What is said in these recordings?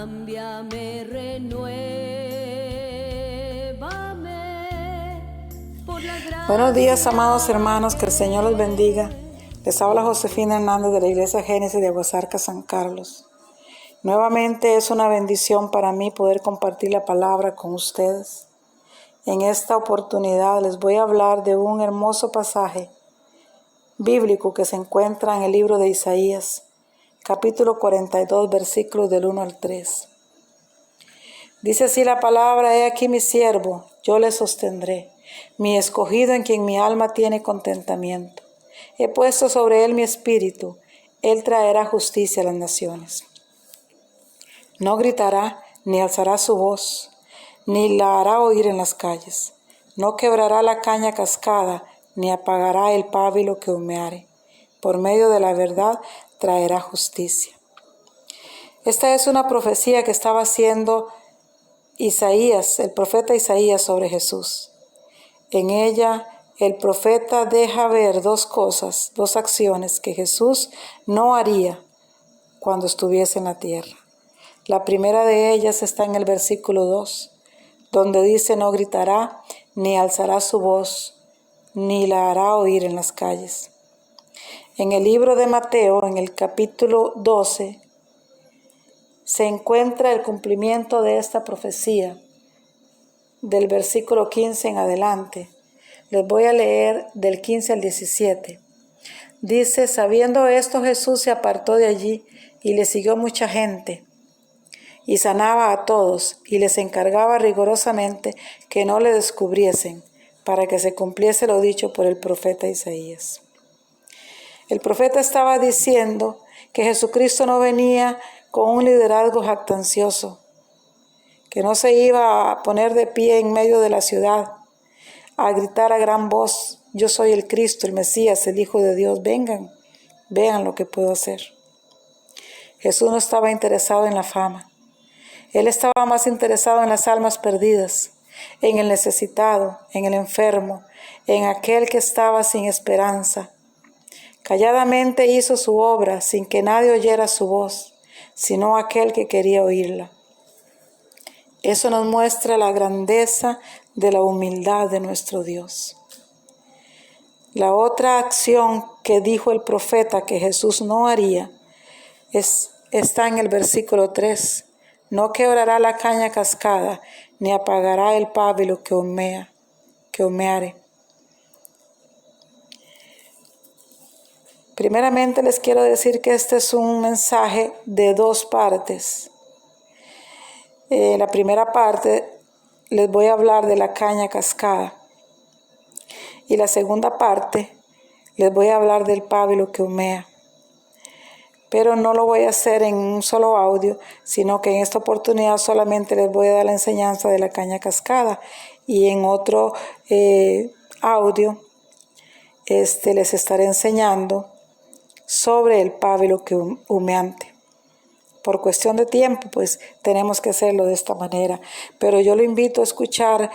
cámbiame, renuévame por la gracia. Buenos días, amados hermanos, que el Señor los bendiga. Les habla Josefina Hernández de la Iglesia Génesis de Aguasarca, San Carlos. Nuevamente es una bendición para mí poder compartir la palabra con ustedes. En esta oportunidad les voy a hablar de un hermoso pasaje bíblico que se encuentra en el libro de Isaías, capítulo 42, versículos del 1 al 3. Dice así la palabra: He aquí mi siervo, yo le sostendré, mi escogido en quien mi alma tiene contentamiento. He puesto sobre él mi espíritu, él traerá justicia a las naciones. No gritará, ni alzará su voz, ni la hará oír en las calles. No quebrará la caña cascada, ni apagará el pábilo que humeare. Por medio de la verdad traerá justicia. Esta es una profecía que estaba haciendo Isaías, el profeta Isaías, sobre Jesús. En ella, el profeta deja ver dos cosas, dos acciones que Jesús no haría cuando estuviese en la tierra. La primera de ellas está en el versículo 2, donde dice: no gritará, ni alzará su voz, ni la hará oír en las calles. En el libro de Mateo, en el capítulo 12, se encuentra el cumplimiento de esta profecía, del versículo 15 en adelante. Les voy a leer del 15 al 17. Dice: sabiendo esto, Jesús se apartó de allí y le siguió mucha gente, y sanaba a todos, y les encargaba rigurosamente que no le descubriesen, para que se cumpliese lo dicho por el profeta Isaías. El profeta estaba diciendo que Jesucristo no venía con un liderazgo jactancioso, que no se iba a poner de pie en medio de la ciudad, a gritar a gran voz: yo soy el Cristo, el Mesías, el Hijo de Dios, vengan, vean lo que puedo hacer. Jesús no estaba interesado en la fama. Él estaba más interesado en las almas perdidas, en el necesitado, en el enfermo, en aquel que estaba sin esperanza. Calladamente hizo su obra sin que nadie oyera su voz, sino aquel que quería oírla. Eso nos muestra la grandeza de la humildad de nuestro Dios. La otra acción que dijo el profeta que Jesús no haría está en el versículo 3. No quebrará la caña cascada, ni apagará el pábilo que humeare. Primeramente les quiero decir que este es un mensaje de dos partes. La primera parte les voy a hablar de la caña cascada, y la segunda parte les voy a hablar del pábilo que humea. Pero no lo voy a hacer en un solo audio, sino que en esta oportunidad solamente les voy a dar la enseñanza de la caña cascada, y en otro audio les estaré enseñando sobre el pábilo que humeante. Por cuestión de tiempo, pues tenemos que hacerlo de esta manera, pero yo lo invito a escuchar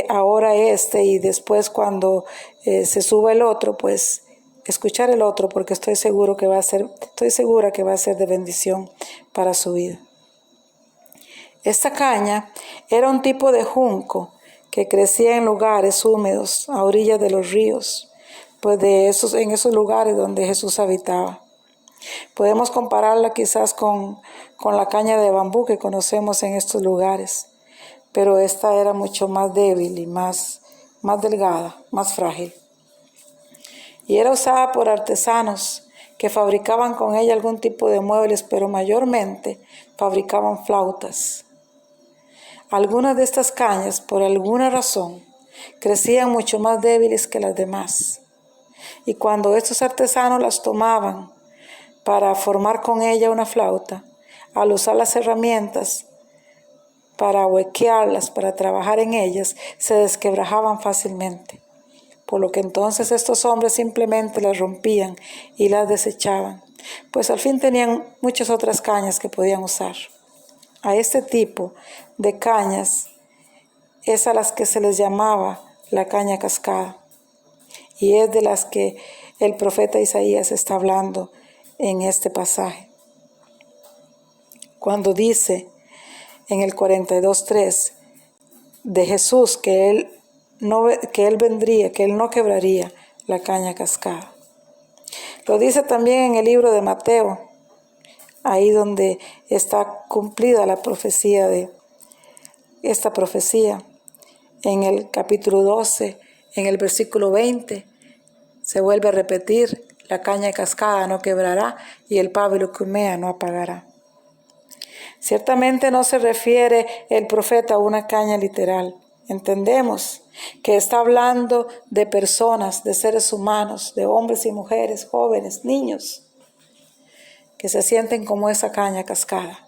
ahora y después cuando se suba el otro, pues escuchar el otro, porque estoy segura que va a ser de bendición para su vida. Esta caña era un tipo de junco que crecía en lugares húmedos, a orillas de los ríos, pues en esos lugares donde Jesús habitaba. Podemos compararla quizás con la caña de bambú que conocemos en estos lugares, pero esta era mucho más débil y más delgada, más frágil. Y era usada por artesanos que fabricaban con ella algún tipo de muebles, pero mayormente fabricaban flautas. Algunas de estas cañas, por alguna razón, crecían mucho más débiles que las demás. Y cuando estos artesanos las tomaban para formar con ella una flauta, al usar las herramientas para huequearlas, para trabajar en ellas, se desquebrajaban fácilmente. Por lo que entonces estos hombres simplemente las rompían y las desechaban, pues al fin tenían muchas otras cañas que podían usar. A este tipo de cañas es a las que se les llamaba la caña cascada, y es de las que el profeta Isaías está hablando en este pasaje, cuando dice: en el 42:3 de Jesús, que él vendría, que él no quebraría la caña cascada. Lo dice también en el libro de Mateo, ahí donde está cumplida la profecía de esta profecía. En el capítulo 12, en el versículo 20, se vuelve a repetir: la caña cascada no quebrará y el pábilo que humea no apagará. Ciertamente no se refiere el profeta a una caña literal. Entendemos que está hablando de personas, de seres humanos, de hombres y mujeres, jóvenes, niños, que se sienten como esa caña cascada.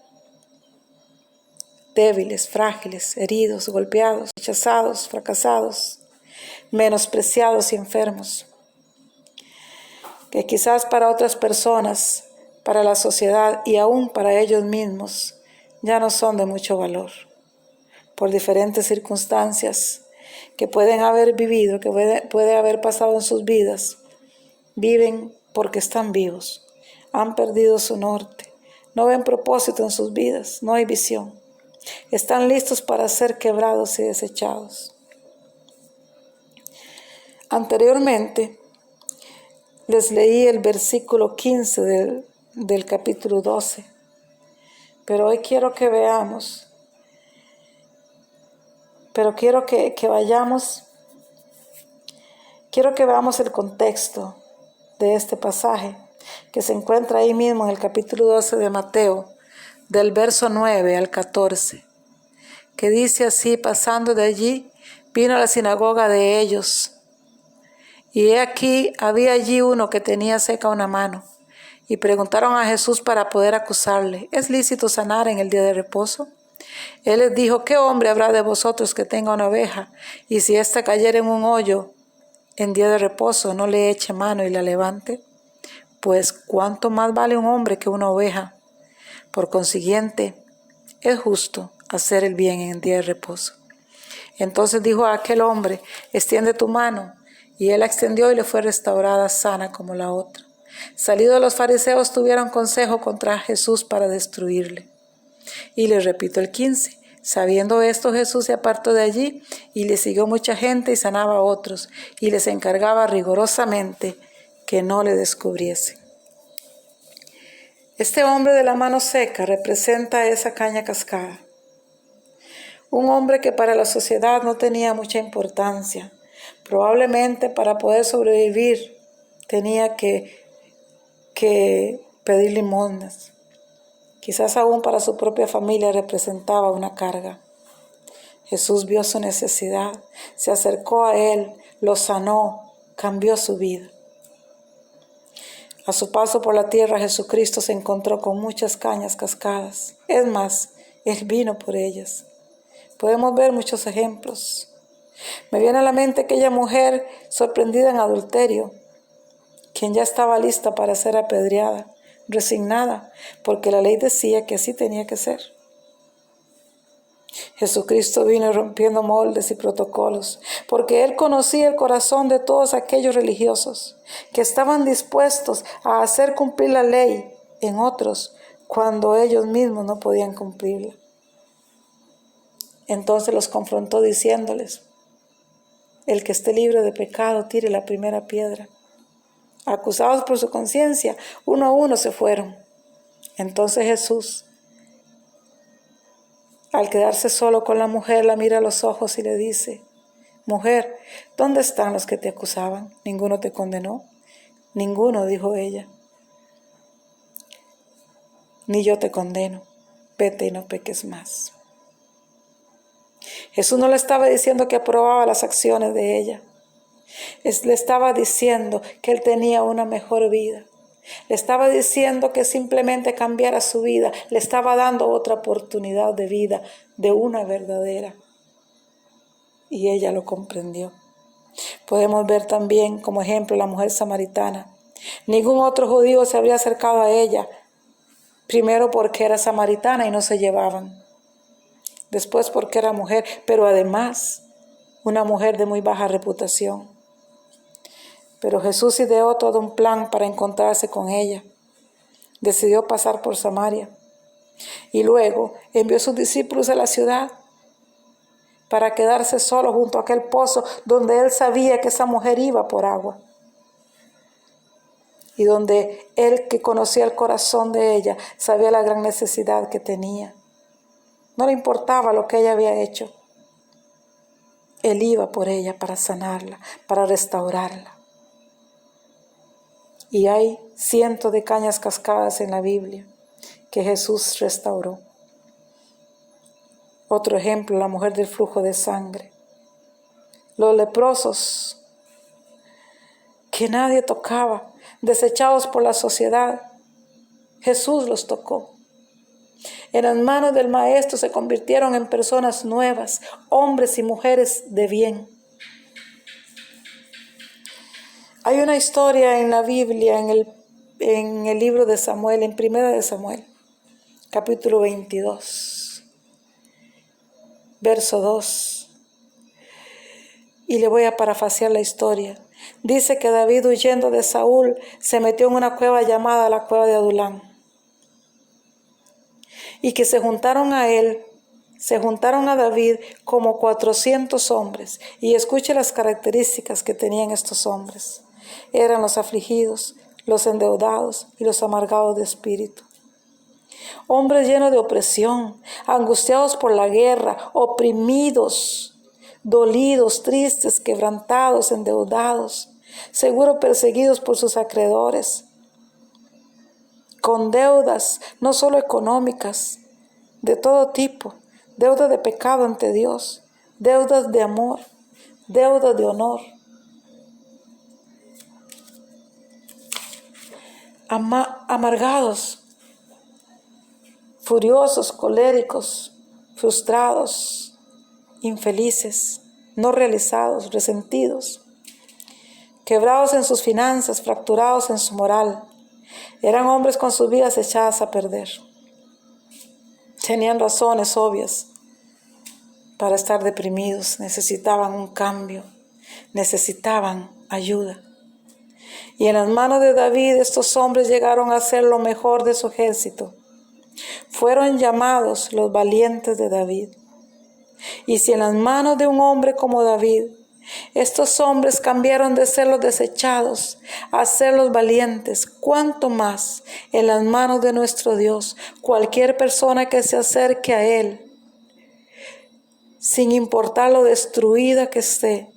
Débiles, frágiles, heridos, golpeados, rechazados, fracasados, menospreciados y enfermos. Que quizás para otras personas, para la sociedad y aún para ellos mismos, ya no son de mucho valor, por diferentes circunstancias que pueden haber vivido, que puede haber pasado en sus vidas. Viven porque están vivos, han perdido su norte, no ven propósito en sus vidas, no hay visión. Están listos para ser quebrados y desechados. Anteriormente les leí el versículo 15 del capítulo 12, pero hoy quiero que veamos, quiero que veamos el contexto de este pasaje que se encuentra ahí mismo en el capítulo 12 de Mateo, del verso 9 al 14, que dice así: pasando de allí, vino a la sinagoga de ellos, y he aquí, había allí uno que tenía seca una mano, y preguntaron a Jesús para poder acusarle: ¿es lícito sanar en el día de reposo? Él les dijo: ¿qué hombre habrá de vosotros que tenga una oveja, y si ésta cayera en un hoyo en día de reposo, no le eche mano y la levante? Pues cuánto más vale un hombre que una oveja. Por consiguiente, es justo hacer el bien en el día de reposo. Entonces dijo a aquel hombre: extiende tu mano. Y él la extendió y le fue restaurada sana como la otra. Salidos los fariseos tuvieron consejo contra Jesús para destruirle. Y les repito el 15. Sabiendo esto, Jesús se apartó de allí y le siguió mucha gente y sanaba a otros y les encargaba rigurosamente que no le descubriesen. Este hombre de la mano seca representa esa caña cascada. Un hombre que para la sociedad no tenía mucha importancia. Probablemente para poder sobrevivir tenía que pedir limosnas. Quizás aún para su propia familia representaba una carga. Jesús vio su necesidad, se acercó a él, lo sanó, cambió su vida. A su paso por la tierra, Jesucristo se encontró con muchas cañas cascadas. Es más, Él vino por ellas. Podemos ver muchos ejemplos. Me viene a la mente aquella mujer sorprendida en adulterio, quien ya estaba lista para ser apedreada, resignada, porque la ley decía que así tenía que ser. Jesucristo vino rompiendo moldes y protocolos, porque Él conocía el corazón de todos aquellos religiosos que estaban dispuestos a hacer cumplir la ley en otros cuando ellos mismos no podían cumplirla. Entonces los confrontó diciéndoles: el que esté libre de pecado, tire la primera piedra. Acusados por su conciencia, uno a uno se fueron. Entonces Jesús, al quedarse solo con la mujer, la mira a los ojos y le dice: mujer, ¿dónde están los que te acusaban? ¿Ninguno te condenó? Ninguno, dijo ella. Ni yo te condeno. Vete y no peques más. Jesús no le estaba diciendo que aprobaba las acciones de ella. Le estaba diciendo que él tenía una mejor vida. Le estaba diciendo que simplemente cambiara su vida. Le estaba dando otra oportunidad de vida, de una verdadera. Y ella lo comprendió. Podemos ver también como ejemplo la mujer samaritana. Ningún otro judío se habría acercado a ella. Primero porque era samaritana y no se llevaban. Después porque era mujer, pero además una mujer de muy baja reputación. Pero Jesús ideó todo un plan para encontrarse con ella. Decidió pasar por Samaria. Y luego envió a sus discípulos a la ciudad para quedarse solo junto a aquel pozo donde él sabía que esa mujer iba por agua. Y donde él, que conocía el corazón de ella, sabía la gran necesidad que tenía. No le importaba lo que ella había hecho. Él iba por ella para sanarla, para restaurarla. Y hay cientos de cañas cascadas en la Biblia que Jesús restauró. Otro ejemplo, la mujer del flujo de sangre. Los leprosos que nadie tocaba, desechados por la sociedad, Jesús los tocó. En las manos del Maestro se convirtieron en personas nuevas, hombres y mujeres de bien. Hay una historia en la Biblia, en el libro de Samuel, en Primera de Samuel, capítulo 22, verso 2. Y le voy a parafrasear la historia. Dice que David, huyendo de Saúl, se metió en una cueva llamada la cueva de Adulán. Y que se juntaron a David como 400 hombres. Y escuche las características que tenían estos hombres. Eran los afligidos, los endeudados y los amargados de espíritu. Hombres llenos de opresión, angustiados por la guerra, oprimidos, dolidos, tristes, quebrantados, endeudados, seguro perseguidos por sus acreedores, con deudas no solo económicas, de todo tipo, deudas de pecado ante Dios, deudas de amor, deudas de honor. Amargados, furiosos, coléricos, frustrados, infelices, no realizados, resentidos, quebrados en sus finanzas, fracturados en su moral. Eran hombres con sus vidas echadas a perder. Tenían razones obvias para estar deprimidos, necesitaban un cambio, necesitaban ayuda. Y en las manos de David estos hombres llegaron a ser lo mejor de su ejército. Fueron llamados los valientes de David. Y si en las manos de un hombre como David, estos hombres cambiaron de ser los desechados a ser los valientes, cuánto más en las manos de nuestro Dios, cualquier persona que se acerque a Él, sin importar lo destruida que esté,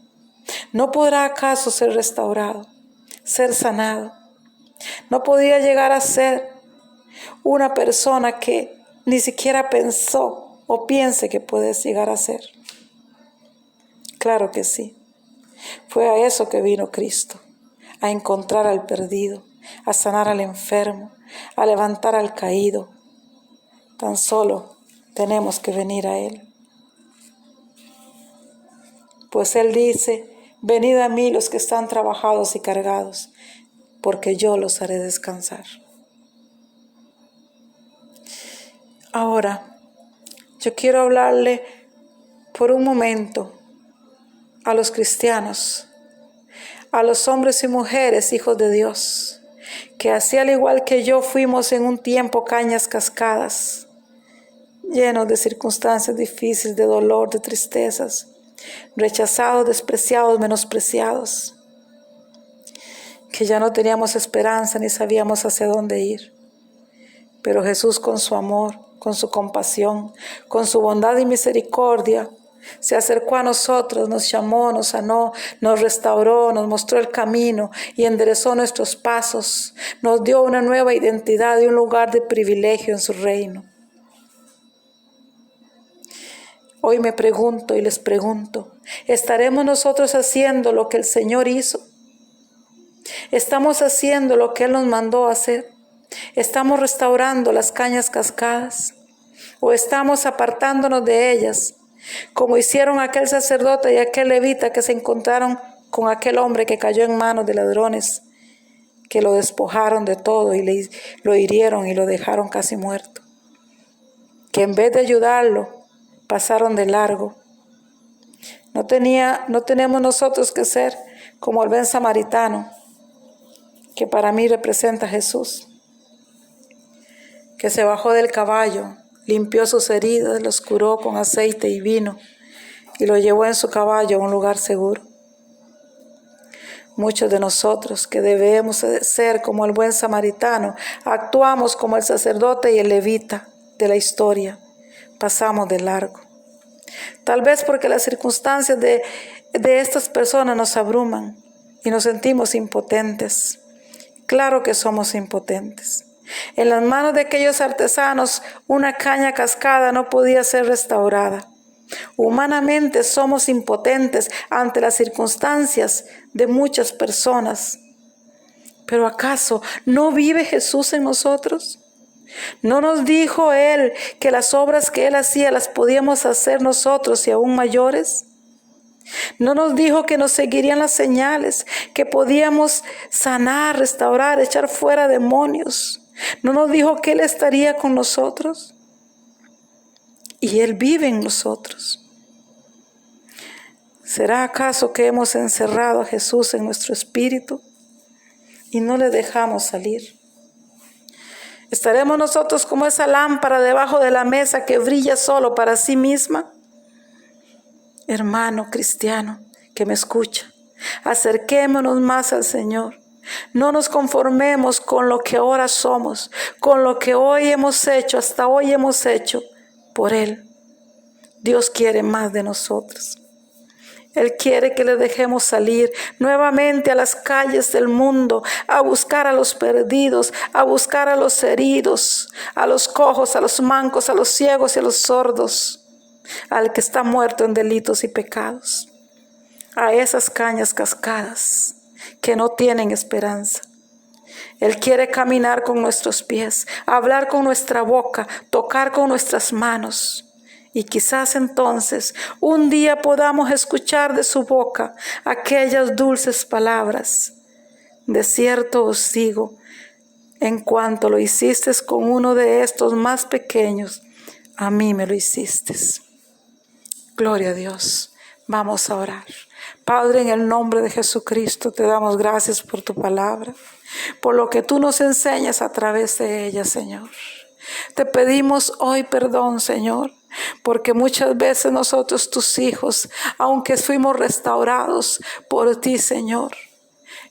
¿no podrá acaso ser restaurado, ser sanado? ¿No podría llegar a ser una persona que ni siquiera pensó o piense que puede llegar a ser? Claro que sí. Fue a eso que vino Cristo, a encontrar al perdido, a sanar al enfermo, a levantar al caído. Tan solo tenemos que venir a Él. Pues Él dice: venid a mí los que están trabajados y cargados, porque yo los haré descansar. Ahora, yo quiero hablarle por un momento a los cristianos, a los hombres y mujeres, hijos de Dios, que así al igual que yo fuimos en un tiempo cañas cascadas, llenos de circunstancias difíciles, de dolor, de tristezas, rechazados, despreciados, menospreciados, que ya no teníamos esperanza ni sabíamos hacia dónde ir. Pero Jesús, con su amor, con su compasión, con su bondad y misericordia, se acercó a nosotros, nos llamó, nos sanó, nos restauró, nos mostró el camino y enderezó nuestros pasos. Nos dio una nueva identidad y un lugar de privilegio en su reino. Hoy me pregunto y les pregunto, ¿estaremos nosotros haciendo lo que el Señor hizo? ¿Estamos haciendo lo que Él nos mandó a hacer? ¿Estamos restaurando las cañas cascadas? ¿O estamos apartándonos de ellas, como hicieron aquel sacerdote y aquel levita que se encontraron con aquel hombre que cayó en manos de ladrones, que lo despojaron de todo y lo hirieron y lo dejaron casi muerto? Que en vez de ayudarlo, pasaron de largo. No tenemos nosotros que ser como el buen samaritano, que para mí representa a Jesús, que se bajó del caballo, limpió sus heridas, los curó con aceite y vino y lo llevó en su caballo a un lugar seguro. Muchos de nosotros que debemos ser como el buen samaritano, actuamos como el sacerdote y el levita de la historia. Pasamos de largo. Tal vez porque las circunstancias de estas personas nos abruman y nos sentimos impotentes. Claro que somos impotentes. En las manos de aquellos artesanos, una caña cascada no podía ser restaurada. Humanamente somos impotentes ante las circunstancias de muchas personas. ¿Pero acaso no vive Jesús en nosotros? ¿No nos dijo Él que las obras que Él hacía las podíamos hacer nosotros y aún mayores? ¿No nos dijo que nos seguirían las señales, que podíamos sanar, restaurar, echar fuera demonios? ¿No nos dijo que Él estaría con nosotros? Y Él vive en nosotros. ¿Será acaso que hemos encerrado a Jesús en nuestro espíritu y no le dejamos salir? ¿Estaremos nosotros como esa lámpara debajo de la mesa que brilla solo para sí misma? Hermano cristiano que me escucha, acerquémonos más al Señor. No nos conformemos con lo que ahora somos, con lo que hoy hemos hecho, hasta hoy hemos hecho por Él. Dios quiere más de nosotros. Él quiere que le dejemos salir nuevamente a las calles del mundo, a buscar a los perdidos, a buscar a los heridos, a los cojos, a los mancos, a los ciegos y a los sordos, al que está muerto en delitos y pecados, a esas cañas cascadas que no tienen esperanza. Él quiere caminar con nuestros pies, hablar con nuestra boca, tocar con nuestras manos. Y quizás entonces un día podamos escuchar de su boca aquellas dulces palabras. De cierto os digo, en cuanto lo hiciste con uno de estos más pequeños, a mí me lo hiciste. Gloria a Dios. Vamos a orar. Padre, en el nombre de Jesucristo te damos gracias por tu palabra, por lo que tú nos enseñas a través de ella, Señor. Te pedimos hoy perdón, Señor, porque muchas veces nosotros, tus hijos, aunque fuimos restaurados por ti, Señor,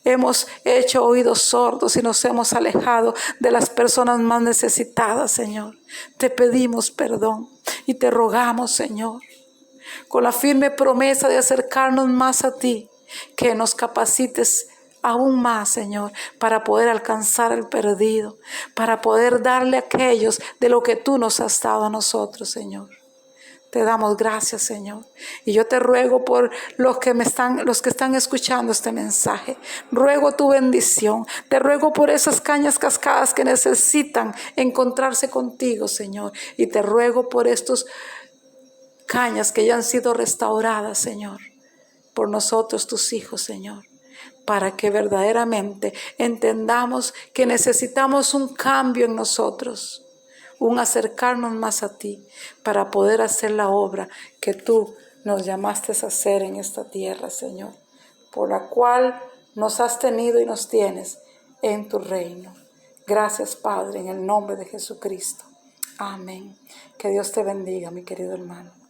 hemos hecho oídos sordos y nos hemos alejado de las personas más necesitadas, Señor. Te pedimos perdón y te rogamos, Señor, con la firme promesa de acercarnos más a ti, que nos capacites aún más, Señor, para poder alcanzar al perdido, para poder darle a aquellos de lo que tú nos has dado a nosotros, Señor. Te damos gracias, Señor. Y yo te ruego por los que están escuchando este mensaje. Ruego tu bendición. Te ruego por esas cañas cascadas que necesitan encontrarse contigo, Señor. Y te ruego por estos cañas que ya han sido restauradas, Señor, por nosotros, tus hijos, Señor, para que verdaderamente entendamos que necesitamos un cambio en nosotros, un acercarnos más a ti, para poder hacer la obra que tú nos llamaste a hacer en esta tierra, Señor, por la cual nos has tenido y nos tienes en tu reino. Gracias, Padre, en el nombre de Jesucristo. Amén. Que Dios te bendiga, mi querido hermano.